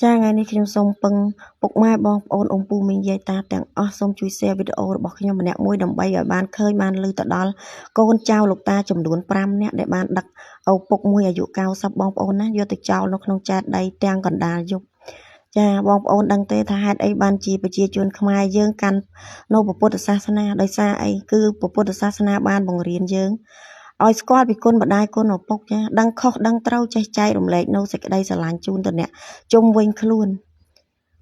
ចាថ្ងៃនេះខ្ញុំសូមពឹងពុកម៉ែបងប្អូនអ៊ំពូមីងយាយតាទាំងអស់សូមជួយ share វីដេអូរបស់ខ្ញុំម្នាក់មួយដើម្បីឲ្យបានឃើញបានឮទៅដល់កូនចៅលោកតាចំនួន5នាក់ដែលបានដឹកឪពុកមួយអាយុ90បងប្អូនណាយកទៅចោលនៅក្នុងចានដីទាំងកណ្ដាលយប់ចាបងប្អូនដឹងទេថាហេតុអីបានជាប្រជាជនខ្មែរយើងកាន់នៅពុទ្ធសាសនាដោយសារអីគឺពុទ្ធសាសនាបានបង្រៀនយើងឲ្យស្គាល់ពីគុណម្ដាយគុណឪពុកចាដឹងខុសដឹងត្រូវចេះចែករំលែកនៅសេចក្តីស្រឡាញ់ជូនទៅអ្នកជុំវិញខ្លួន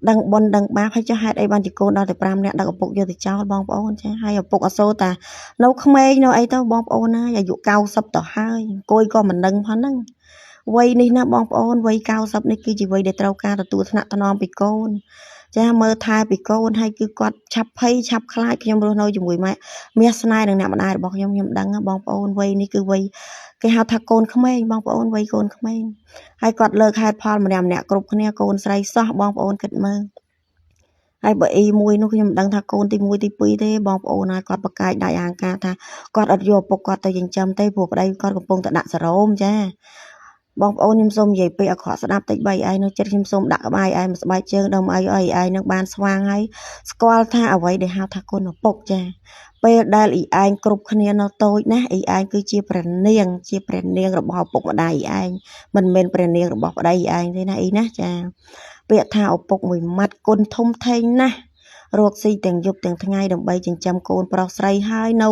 ដឹងបុណ្យដឹងបាបហើយចុះហេតុអីបានជាកូនដល់តែ5នាក់ដឹកឪពុកយកទៅចោលបងប្អូនចាហើយឪពុកអសូរតានៅក្មេងនៅអីទៅបងប្អូនណាអាយុ90ទៅហើយអង្គុយក៏មិនដឹងផងហ្នឹងវ័យនេះណាបងប្អូនវ័យ90នេះគឺជាវ័យដែលត្រូវការទទួលថ្នាក់ថ្នមពីកូនចាមើលថែពីកូនហើយគឺគាត់ឆាប់ភ័យឆាប់ខ្លាចខ្ញុំរស់នៅជាមួយម៉ែមាសស្នេហ៍នឹងអ្នកម្ដាយរបស់ខ្ញុំដឹងបងប្អូនវ័យនេះគឺវ័យគេហៅថាកូនក្មេងបងប្អូនវ័យកូនក្មេងហើយគាត់លើកហេតុផលម្នាក់គ្រប់គ្នាកូនស្រីសោះបងប្អូនគិតមើលហើយបើអ៊ីមួយនោះខ្ញុំមិនដឹងថាកូនទី1ទី2ទេបងប្អូនហើយគាត់ប្រកែកដៃអហង្ការថាគាត់អត់យកឪពុកគាត់ទៅចិញ្ចឹមទេព្រោះប្តីគាត់កំពុងតែដាក់សរោមចាបងប្អូនខ្ញុំសូមនិយាយពេកអក្រក់ស្ដាប់តិចបីឯងនៅចិត្តខ្ញុំសូមដាក់ក្បាយឯងមួយស្បែកជើងដល់អីឯងនឹងបានស្វាងហើយស្គាល់ថាអ្វីដែលហៅថាគុណឪពុកចាពេលដែលអ៊ីឯងគ្រប់គ្នានៅតូចណាអ៊ីឯងគឺជាព្រះនាងរបស់ឪពុកម្ដាយអ៊ីឯងមិនមែនព្រះនាងរបស់ប្តីអ៊ីឯងទេណាអ៊ីណាចាពាក្យថាឪពុកមួយម៉ាត់គុណធំធេងណាស់រកស៊ីទាំងយប់ទាំងថ្ងៃដើម្បីចិញ្ចឹមកូនប្រុសស្រីហើយនៅ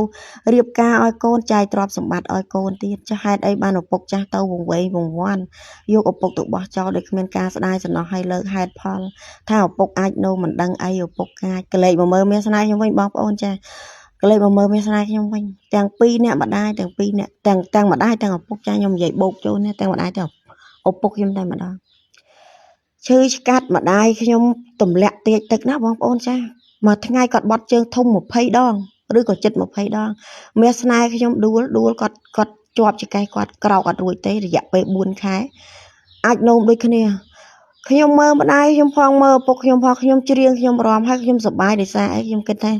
រៀបការឲ្យកូនចាយទ្រព្យសម្បត្តិឲ្យកូនទៀតចាហេតុអីបានឪពុកចាស់ទៅវង្វេងវង្វាន់យកឪពុកទៅបោះចោលដោយគ្មានការស្ដាយសំណោះឲ្យលើកហេតុផលថាឪពុកអាចនៅមិនដឹងអីឪពុកកាចកលេចមកមើលមានស្នេហ៍ខ្ញុំវិញបងប្អូនចាកលេចមកមើលមានស្នេហ៍ខ្ញុំវិញទាំង2នាក់ម្ដាយទាំង2នាក់ទាំងម្ដាយទាំងឪពុកចាខ្ញុំនិយាយបោកចូលនេះទាំងម្ដាយទាំងឪពុកខ្ញុំតែម្ដងឈឺឆ្កាត់ម្ដាយខ្ញុំទម្លាក់ទាកទឹកណាបងប្អូនចាមួយថ្ងៃគាត់បត់ជើងធំ20ដងឬក៏ជិត20ដងមាសស្នេហ៍ខ្ញុំដួលគាត់ជាប់ចកេះគាត់ក្រោកអត់រួចទេរយៈពេល4ខែអាចនោមដូចគ្នាខ្ញុំមើលម្ដាយខ្ញុំផងមើលឪពុកខ្ញុំផងខ្ញុំច្រៀងខ្ញុំរាំហើយខ្ញុំសប្បាយដោយសារអីខ្ញុំគិតថា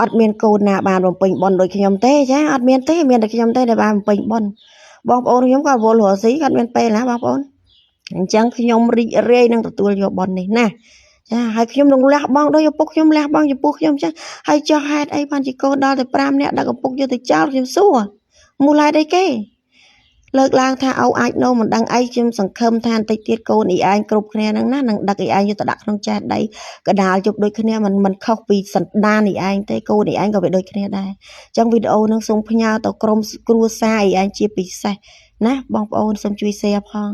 អត់មានកូនណាបានបំពេញបុណ្យដូចខ្ញុំទេចាអត់មានទេមានតែខ្ញុំទេដែលបានបំពេញបុណ្យបងប្អូនខ្ញុំក៏វល់រស់ស៊ីគាត់មានពេលណាបងប្អូនអញ្ចឹងខ្ញុំរីករាយនឹងទទួលយកបុណ្យនេះណាចាហើយខ្ញុំនឹងលះបង់ដោយឪពុកខ្ញុំលះបង់ចំពោះខ្ញុំចាហើយចុះហេតុអីបានជាកូនដល់តែ5នាក់ដឹកឪពុកយកទៅចោលខ្ញុំសួរមូលហេតុអីគេលើកឡើងថាឪអាចនៅមិនដឹងអីខ្ញុំសង្ឃឹមថាបន្តិចទៀតកូនអ៊ីឯងគ្រប់គ្នាហ្នឹងណានឹងដឹកអ៊ីឯងយកទៅដាក់ក្នុងចានដីកដាលជប់ដូចគ្នាមិនខុសពីសន្តានអ៊ីឯងទេកូនអ៊ីឯងក៏វាដូចគ្នាដែរអញ្ចឹងវីដេអូហ្នឹងសូមផ្ញើទៅក្រុមគ្រួសារអ៊ីឯងជាពិសេសណាបងប្អូនសូមជួយ share ផង